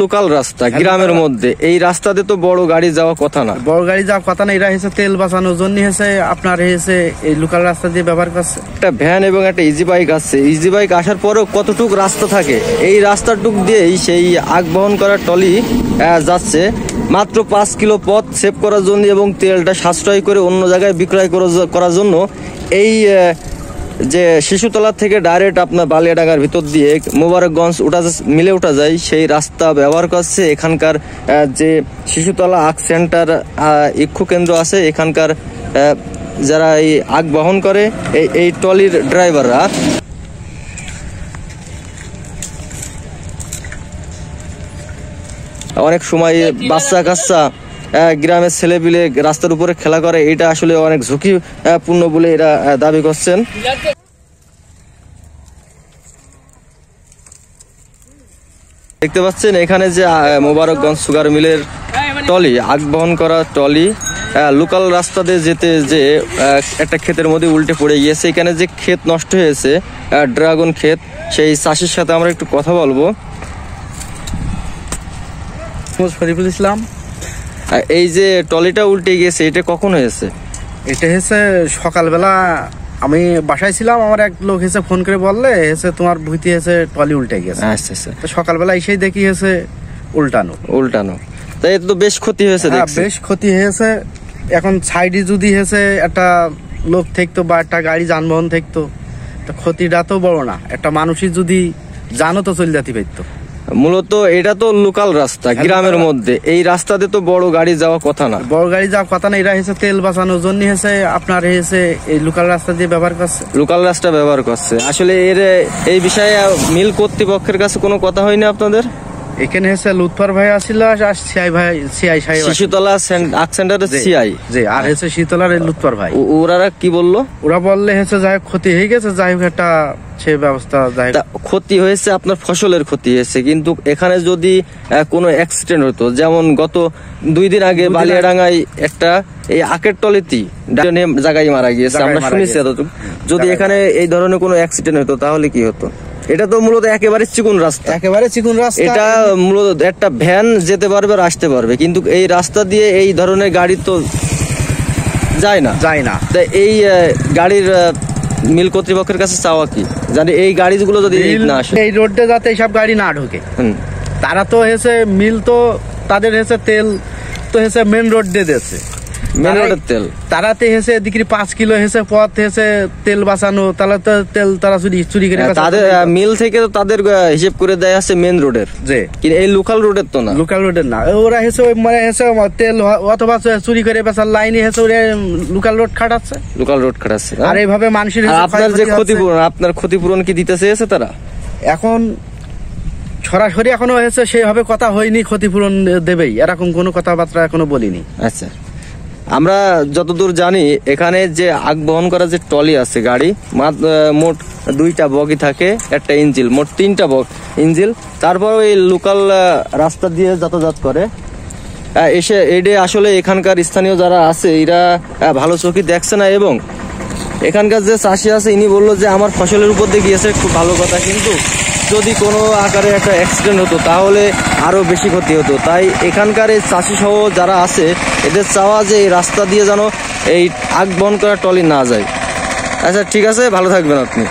Local রাস্তা গ্রামের মধ্যে, এই রাস্তাতে তো বড় গাড়ি যাওয়া কথা না। বড় গাড়ি যাওয়া কথা না, এরা হচ্ছে তেল বাঁচানোর জন্য হচ্ছে আপনার হচ্ছে এই লোকাল রাস্তা দিয়ে ব্যবহার করছে। একটা ভ্যান এবং একটা ইজি বাইক আসছে, ইজি বাইক আসার পরেও কতটুক রাস্তা থাকে, এই রাস্তাটুক দিয়েই সেই আগ বহন করা ট্রলি যাচ্ছে মাত্র 5 কিলো পথ সেভ করার জন্য এবং তেলটা সাশ্রয় করে অন্য জায়গায় বিক্রয় করার জন্য। এই যে শিশুতলা থেকে ডাইরেক্ট আপনার বালিয়াডাঙ্গার ভিতর দিয়ে মোবারকগঞ্জ মিলে ওঠা যায়, সেই রাস্তা ব্যবহার করছে এখানকার যে শিশুতলা আখ সেন্টার ইক্ষু কেন্দ্র আছে, এখানকার যারা এই আখ বহন করে এই ট্রলির ড্রাইভাররা। অনেক সময় বাচ্চা কাচ্চা গ্রামের ছেলেপিলে রাস্তার উপরে খেলা করে, এটা আসলে অনেক ঝুঁকিপূর্ণ বলে এরা দাবি করছেন। দেখতে পাচ্ছেন এখানে যে মোবারকগঞ্জ সুগার মিলের ট্রলি, আগ বহন করা ট্রলি লোকাল রাস্তা দিয়ে যেতে যে একটা ক্ষেতের মধ্যে উল্টে পড়ে গিয়েছে। এখানে যে ক্ষেত নষ্ট হয়েছে, ড্রাগন ক্ষেত, সেই চাষির সাথে আমরা একটু কথা বলবো। শরীফুল ইসলাম। এই যে ট্রলিটা উল্টে গিয়েছে, এটা কখন হয়েছে? এটা হচ্ছে সকালবেলা আমি বাসায় ছিলাম, আমার এক লোক এসে ফোন করে বললে এসে তোমার ভুইতে এসে ট্রলি উল্টে গেছে। আচ্ছা আচ্ছা। তো সকালবেলা এসেই দেখি এসে উল্টানো। তাই তো বেশ ক্ষতি হয়েছে। বেশ ক্ষতি হয়েছে। এখন সাইডে যদি হয়েছে একটা লোক থাকতো বা একটা গাড়ি যানবাহন থাকতো, তো ক্ষতিটা তো বড় না, একটা মানুষই যদি জানো তো চলে যেতে পারতো। মূলত এটা তো লোকাল রাস্তা গ্রামের মধ্যে, এই রাস্তাতে তো বড় গাড়ি যাওয়া কথা না। বড় গাড়ি যাওয়া কথা না, এরা হচ্ছে তেল বাঁচানোর জন্য হচ্ছে আপনার হচ্ছে এই লোকাল রাস্তা দিয়ে ব্যবহার করছে। লোকাল রাস্তা ব্যবহার করছে। আসলে এই বিষয়ে মিল কর্তৃপক্ষের কাছে কোনো কথা হয়নি আপনাদের? এখানে হচ্ছে লুৎফর ভাই আসছিল আর সিআই সাহেব, শিশুতলা আখ সেন্টারের সিআই জি, আর হচ্ছে শিশুতলার লুৎফর ভাই। ওরা কি বললো? ওরা বললে হচ্ছে যাই হোক ক্ষতি হয়ে গেছে, যাই হোক একটা সে ব্যবস্থা। ক্ষতি হয়েছে, আপনার ফসলের ক্ষতি হয়েছে, কিন্তু এখানে যদি কোনো অ্যাক্সিডেন্ট হতো, যেমন গত 2 দিন আগে বালিয়াডাঙ্গায় একটা এই আখের ট্রলিতে জায়গায় মারা গিয়েছে, আমরা শুনেছি এতটুকু। যদি এখানে এই ধরনের কোনো অ্যাক্সিডেন্ট হতো তাহলে কি হতো? এটা তো মূলত একেবারে চিকন রাস্তা, এটা মূলত একটা ভ্যান যেতে পারবে আর আসতে পারবে, কিন্তু এই রাস্তা দিয়ে এই ধরনের গাড়ি তো যায় না। তাই এই গাড়ির মিল কর্তৃপক্ষের কাছে চাওয়া কি, জানি এই গাড়িগুলো যদি না আসে, এই রোডে যাতে এইসব গাড়ি না ঢোকে। তারা তো হয়েছে মিল, তো তাদের হয়েছে তেল তো হয়েছে মেন রোড দিয়ে দিয়েছে, মেন রোডের তেল তারাতে হয়েছে এদিকে 5 কিলো হয়েছে পথ হয়েছে তেল বাঁচানো, তাহলে তো তেল তারা চুরি করে তাদের মিল থেকে তো তাদের হিসেব করে দেয় আছে মেন রোডের, কিন্তু এই লোকাল রোডের তো না, লোকাল রোডের না। ওরা হয়েছে মানে হয়েছে তেল অথবা চুরি করে বেচার লাইনে হয়েছে ওরা লোকাল রোড খাটাচ্ছে। আর এইভাবে মানুষের আপনার যে ক্ষতিপূরণ, আপনার ক্ষতিপূরণ কি দিতে চেয়েছে তারা? এখন সরাসরি এখনো হয়েছে সেইভাবে কথা হয়নি, ক্ষতিপূরণ দেবেই এরকম কোনো কথাবার্তা এখনো বলিনি। আচ্ছা, আমরা যতদূর জানি এখানে যে আগ বহন করা যে ট্রলি আছে গাড়ি, মোট 2টা বগি থাকে, একটা ইঞ্জিল, মোট 3টা ইঞ্জিল। তারপর এই লোকাল রাস্তা দিয়ে যাতায়াত করে এসে এডে আসলে এখানকার স্থানীয় যারা আছে এরা ভালো চোখে দেখছে না, এবং এখানকার যে চাষি আছে ইনি বললো যে আমার ফসলের উপর দিয়ে গিয়েছে, খুব ভালো কথা, কিন্তু যদি কোনো আকারে একটা অ্যাক্সিডেন্ট হতো তাহলে আরো বেশি ক্ষতি হতো। তাই এখানকার এই চাষি সহ যারা আছে এদের চাওয়া যে এই রাস্তা দিয়ে যেন এই আগ বহন করা ট্রলি না যায়। আচ্ছা ঠিক আছে, ভালো থাকবেন আপনি।